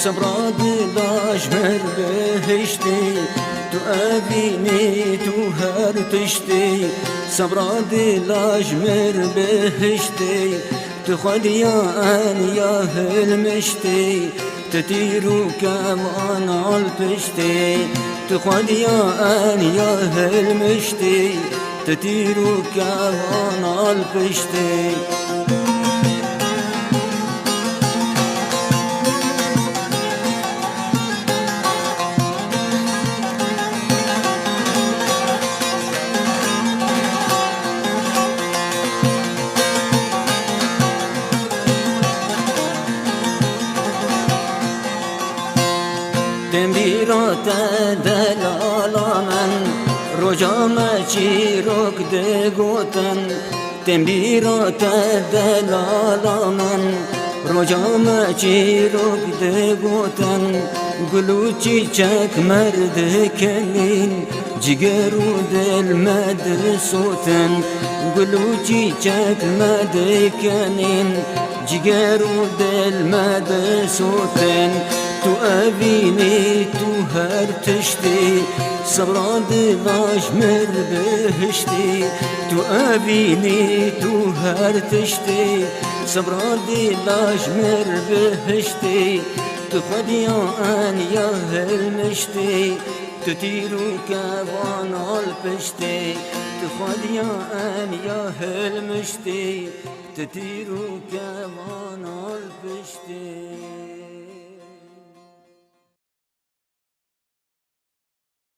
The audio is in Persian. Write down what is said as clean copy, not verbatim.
صبراد لاجمر بهشتي تو أبيني تو هرتشتي صبراد لاجمر بهشتي تخد يا أن يا هلمشتي تطيرو كمان عالبشتي تخد يا أن يا هلمشتي تطيرو كمان عالبشتي تنبیرات دلالا من رجام چیروک ده گوتن تنبیرات دلالا من رجام چیروک ده گوتن گلوچی چک مرد کنین جگرو دل مدرسوتن گلوچی چک مرد کنین جگرو دل مدرسوتن تو أبيني تو هرتشتي صبراد لاجمر بهشتي تو أبيني تو هرتشتي صبراد لاجمر بهشتي تخد يا أن يا هلمشتي تطيرو كوان عالبشتي تخد يا أن يا هلمشتي تطيرو كوان عالبشتي